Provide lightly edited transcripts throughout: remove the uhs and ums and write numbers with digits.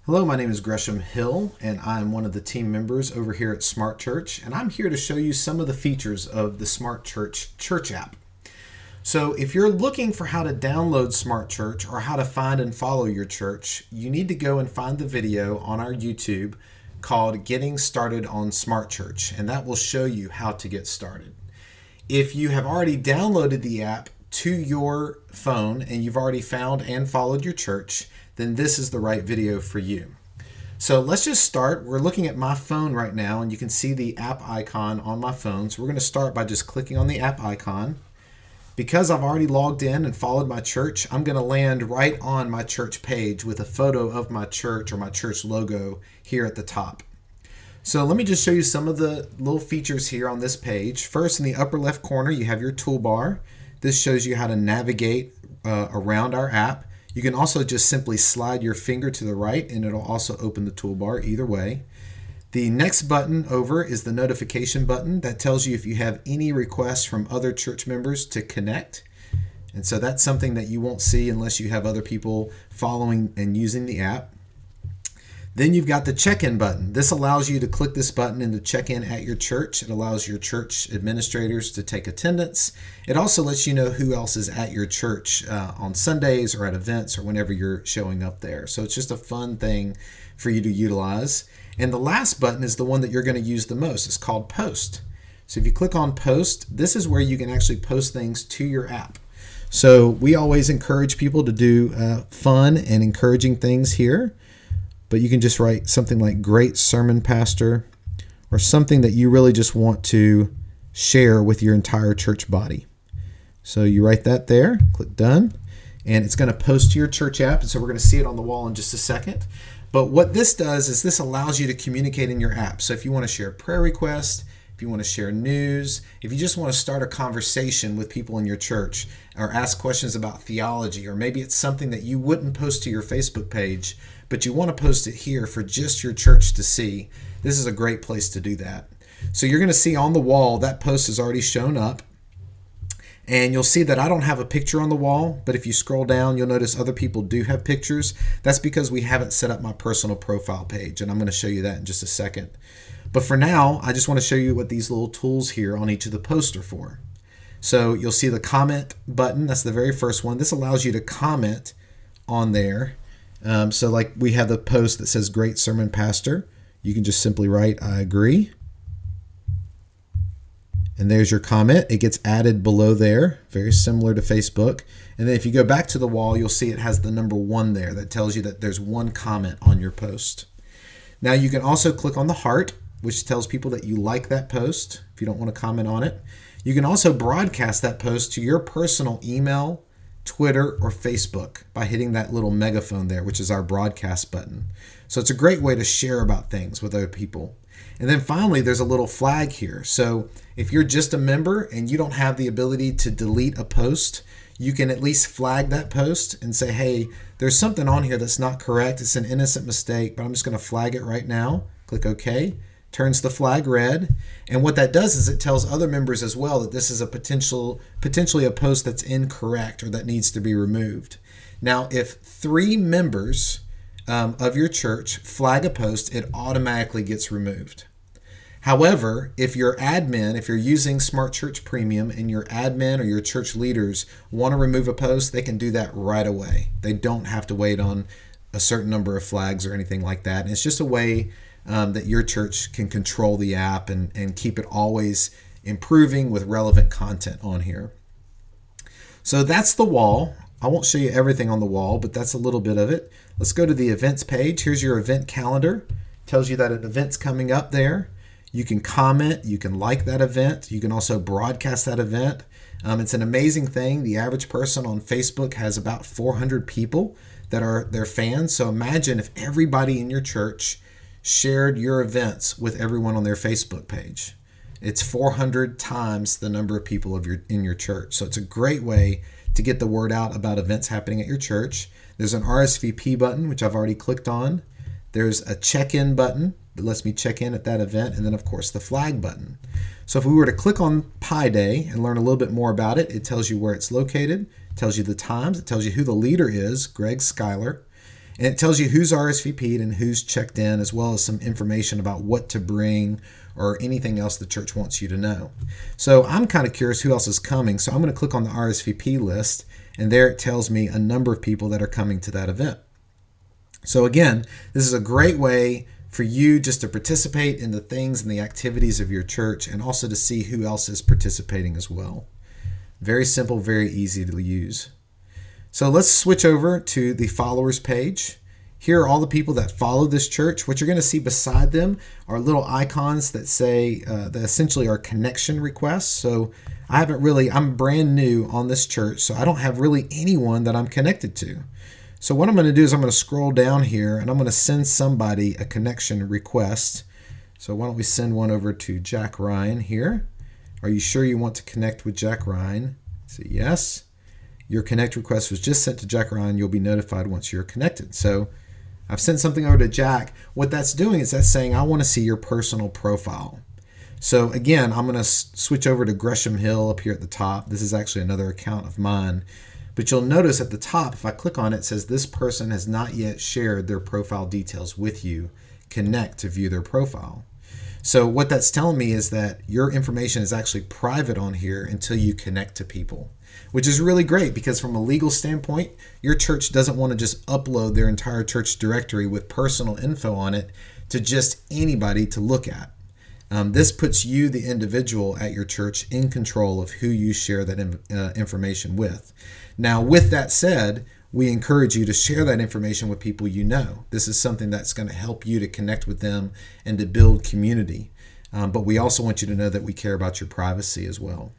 Hello, my name is Gresham Hill, and I'm one of the team members over here at SmartChurch, and I'm here to show you some of the features of the SmartChurch Church app. So if you're looking for how to download SmartChurch or how to find and follow your church, you need to go and find the video on our YouTube called Getting Started on SmartChurch, and that will show you how to get started. If you have already downloaded the app to your phone and you've already found and followed your church, then this is the right video for you. So let's just start. We're looking at my phone right now, and you can see the app icon on my phone. So we're going to start by just clicking on the app icon. Because I've already logged in and followed my church, I'm going to land right on my church page with a photo of my church or my church logo here at the top. So let me just show you some of the little features here on this page. First, in the upper left corner, you have your toolbar. This shows you how to navigate around our app. You can also just simply slide your finger to the right and it'll also open the toolbar either way. The next button over is the notification button that tells you if you have any requests from other church members to connect. And so that's something that you won't see unless you have other people following and using the app. Then you've got the check-in button. This allows you to click this button and to check in at your church. It allows your church administrators to take attendance. It also lets you know who else is at your church on Sundays or at events or whenever you're showing up there. So it's just a fun thing for you to utilize. And the last button is the one that you're going to use the most. It's called Post. So if you click on Post, this is where you can actually post things to your app. So we always encourage people to do fun and encouraging things here. But you can just write something like great sermon, pastor, or something that you really just want to share with your entire church body. So you write that there, click done, and it's going to post to your church app. And so we're going to see it on the wall in just a second. But what this does is this allows you to communicate in your app. So if you want to share prayer requests, if you want to share news, if you just want to start a conversation with people in your church or ask questions about theology, or maybe it's something that you wouldn't post to your Facebook page, but you want to post it here for just your church to see, this is a great place to do that. So you're going to see on the wall that post has already shown up. And you'll see that I don't have a picture on the wall, but if you scroll down, you'll notice other people do have pictures. That's because we haven't set up my personal profile page, and I'm going to show you that in just a second. But for now, I just want to show you what these little tools here on each of the posts are for. So you'll see the comment button. That's the very first one. This allows you to comment on there. So like we have the post that says great sermon, pastor. You can just simply write, I agree. And there's your comment. It gets added below there, very similar to Facebook. And then if you go back to the wall, you'll see it has the number 1 there that tells you that there's 1 comment on your post. Now you can also click on the heart, which tells people that you like that post if you don't want to comment on it. You can also broadcast that post to your personal email, Twitter, or Facebook by hitting that little megaphone there, which is our broadcast button. So it's a great way to share about things with other people. And then finally, there's a little flag here. So if you're just a member and you don't have the ability to delete a post, you can at least flag that post and say, hey, there's something on here that's not correct. It's an innocent mistake, but I'm just going to flag it right now. Click OK. Turns the flag red. And what that does is it tells other members as well that this is a potentially a post that's incorrect or that needs to be removed. Now, if 3 members of your church flag a post, it automatically gets removed. However, if you're using SmartChurch Premium and your admin or your church leaders want to remove a post, they can do that right away. They don't have to wait on a certain number of flags or anything like that. And it's just a way that your church can control the app and keep it always improving with relevant content on here. So that's the wall. I won't show you everything on the wall, but that's a little bit of it. Let's go to the events page. Here's your event calendar. It tells you that an event's coming up there. You can comment, you can like that event. You can also broadcast that event. It's an amazing thing. The average person on Facebook has about 400 people that are their fans. So imagine if everybody in your church shared your events with everyone on their Facebook page. It's 400 times the number of people in your church. So it's a great way to get the word out about events happening at your church. There's an RSVP button, which I've already clicked on. There's a check-in button that lets me check in at that event. And then, of course, the flag button. So if we were to click on Pi Day and learn a little bit more about it, it tells you where it's located, it tells you the times, it tells you who the leader is, Greg Schuyler. And it tells you who's RSVP'd and who's checked in, as well as some information about what to bring or anything else the church wants you to know. So I'm kind of curious who else is coming. So I'm going to click on the RSVP list, and there it tells me a number of people that are coming to that event. So again, this is a great way for you just to participate in the things and the activities of your church, and also to see who else is participating as well. Very simple, very easy to use. So let's switch over to the followers page. Here are all the people that follow this church. What you're going to see beside them are little icons that say, that essentially are connection requests. So I'm brand new on this church, so I don't have really anyone that I'm connected to. So what I'm going to do is I'm going to scroll down here, and I'm going to send somebody a connection request. So why don't we send one over to Jack Ryan here? Are you sure you want to connect with Jack Ryan? Say yes. Your connect request was just sent to Jack Ryan. You'll be notified once you're connected. So I've sent something over to Jack. What that's doing is that's saying, I want to see your personal profile. So again, I'm going to switch over to Gresham Hill up here at the top. This is actually another account of mine. But you'll notice at the top, if I click on it, it says this person has not yet shared their profile details with you. Connect to view their profile. So what that's telling me is that your information is actually private on here until you connect to people, which is really great, because from a legal standpoint, your church doesn't want to just upload their entire church directory with personal info on it to just anybody to look at. This puts you, the individual at your church, in control of who you share that information with. Now, with that said, we encourage you to share that information with people you know. This is something that's going to help you to connect with them and to build community. But we also want you to know that we care about your privacy as well.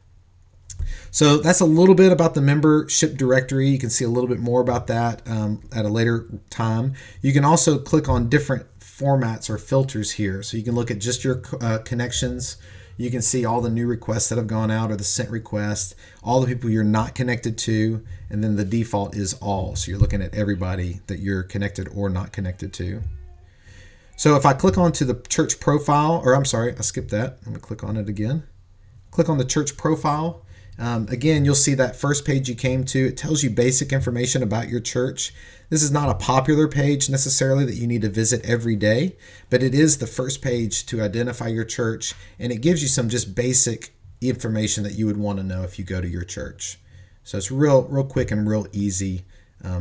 So that's a little bit about the membership directory. You can see a little bit more about that at a later time. You can also click on different formats or filters here. So you can look at just your connections. You can see all the new requests that have gone out or the sent requests, all the people you're not connected to, and then the default is all. So you're looking at everybody that you're connected or not connected to. So if I click onto the church profile, or I'm sorry, I skipped that. I'm going to click on it again. Click on the church profile. Again, you'll see that first page you came to. It tells you basic information about your church. This is not a popular page necessarily that you need to visit every day, but it is the first page to identify your church, and it gives you some just basic information that you would want to know if you go to your church. So it's real quick and real easy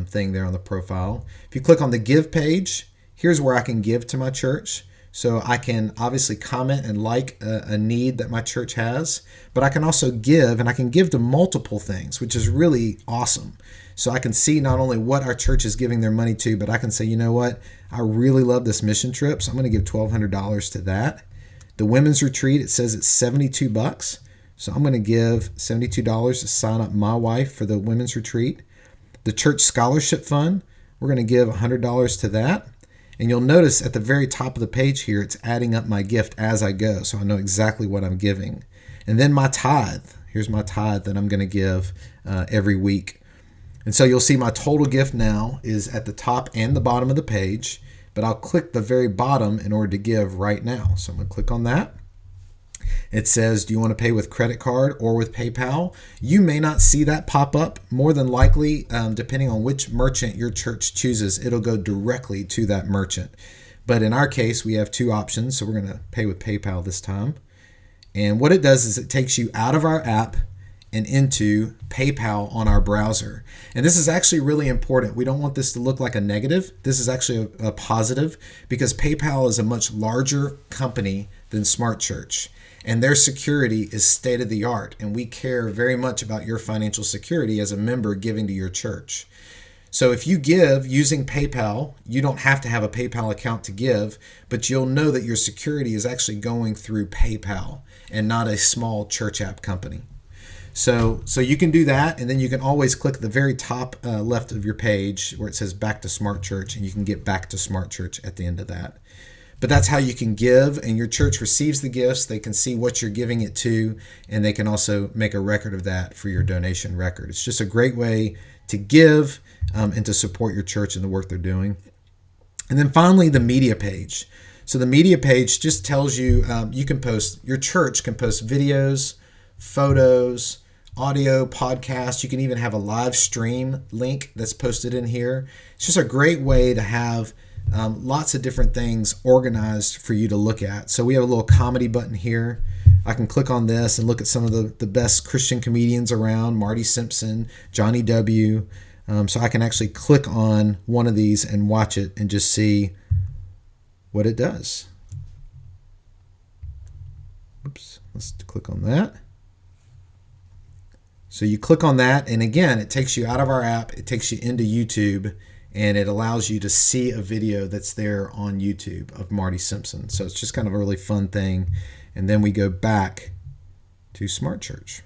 thing there on the profile. If you click on the give page, here's where I can give to my church. So I can obviously comment and like a need that my church has, but I can also give, and I can give to multiple things, which is really awesome. So I can see not only what our church is giving their money to, but I can say, you know what, I really love this mission trip, so I'm going to give $1,200 to that. The women's retreat, it says it's $72, so I'm going to give $72 to sign up my wife for the women's retreat. The church scholarship fund, we're going to give $100 to that. And you'll notice at the very top of the page here, it's adding up my gift as I go, so I know exactly what I'm giving. And then my tithe. Here's my tithe that I'm going to give every week. And so you'll see my total gift now is at the top and the bottom of the page, but I'll click the very bottom in order to give right now. So I'm going to click on that. It says, do you want to pay with credit card or with PayPal? You may not see that pop up. More than likely, depending on which merchant your church chooses, it'll go directly to that merchant. But in our case, we have two options. So we're going to pay with PayPal this time. And what it does is it takes you out of our app and into PayPal on our browser. And this is actually really important. We don't want this to look like a negative. This is actually a positive, because PayPal is a much larger company than SmartChurch. And their security is state of the art. And we care very much about your financial security as a member giving to your church. So if you give using PayPal, you don't have to have a PayPal account to give, but you'll know that your security is actually going through PayPal and not a small church app company. So you can do that, and then you can always click the very top left of your page where it says Back to SmartChurch, and you can get back to SmartChurch at the end of that. But that's how you can give, and your church receives the gifts. They can see what you're giving it to, and they can also make a record of that for your donation record. It's just a great way to give and to support your church and the work they're doing. And then finally, the media page. So the media page just tells you your church can post videos, photos, audio, podcast. You can even have a live stream link that's posted in here. It's just a great way to have lots of different things organized for you to look at. So we have a little comedy button here. I can click on this and look at some of the best Christian comedians around, Marty Simpson, Johnny W. So I can actually click on one of these and watch it and just see what it does. Oops, let's click on that. So you click on that, and again, it takes you out of our app, it takes you into YouTube, and it allows you to see a video that's there on YouTube of Marty Simpson. So it's just kind of a really fun thing. And then we go back to SmartChurch.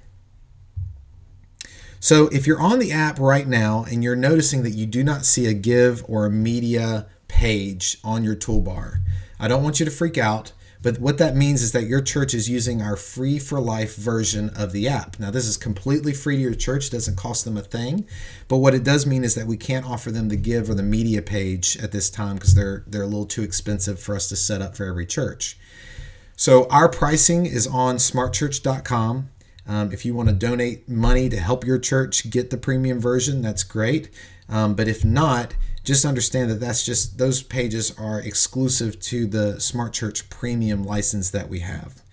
So if you're on the app right now and you're noticing that you do not see a give or a media page on your toolbar, I don't want you to freak out. But what that means is that your church is using our free for life version of the app. Now, this is completely free to your church. It doesn't cost them a thing. But what it does mean is that we can't offer them the give or the media page at this time because they're a little too expensive for us to set up for every church. So our pricing is on smartchurch.com. If you want to donate money to help your church get the premium version, that's great. But if not, just understand that those pages are exclusive to the SmartChurch premium license that we have.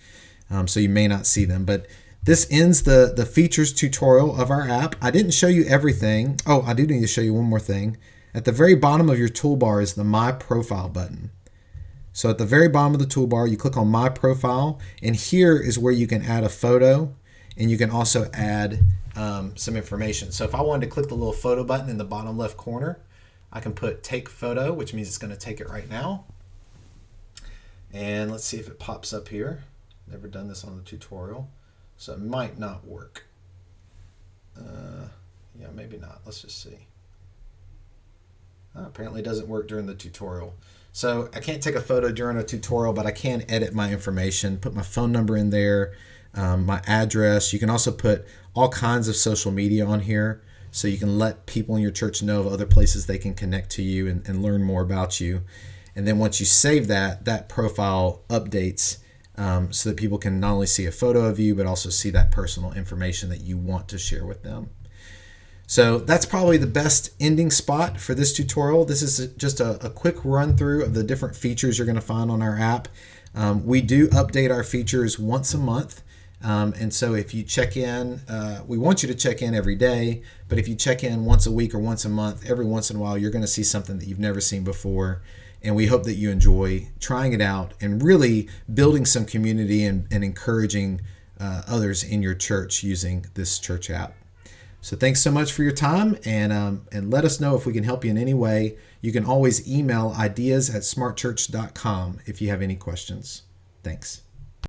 So you may not see them, but this ends the features tutorial of our app. I didn't show you everything. Oh, I do need to show you one more thing. At the very bottom of your toolbar is the My Profile button. So at the very bottom of the toolbar, you click on My Profile, and here is where you can add a photo, and you can also add some information. So if I wanted to click the little photo button in the bottom left corner, I can put Take Photo, which means it's going to take it right now. And let's see if it pops up here. Never done this on the tutorial, so it might not work. Yeah, maybe not. Let's just see. Apparently it doesn't work during the tutorial. So I can't take a photo during a tutorial, but I can edit my information, put my phone number in there, my address. You can also put all kinds of social media on here, so you can let people in your church know of other places they can connect to you and learn more about you. And then once you save that profile updates so that people can not only see a photo of you, but also see that personal information that you want to share with them. So that's probably the best ending spot for this tutorial. This is just a quick run through of the different features you're going to find on our app. We do update our features once a month. And so if you check in, we want you to check in every day, but if you check in once a week or once a month, every once in a while, you're going to see something that you've never seen before. And we hope that you enjoy trying it out and really building some community and encouraging others in your church using this church app. So thanks so much for your time, and let us know if we can help you in any way. You can always email ideas@smartchurch.com if you have any questions. Thanks.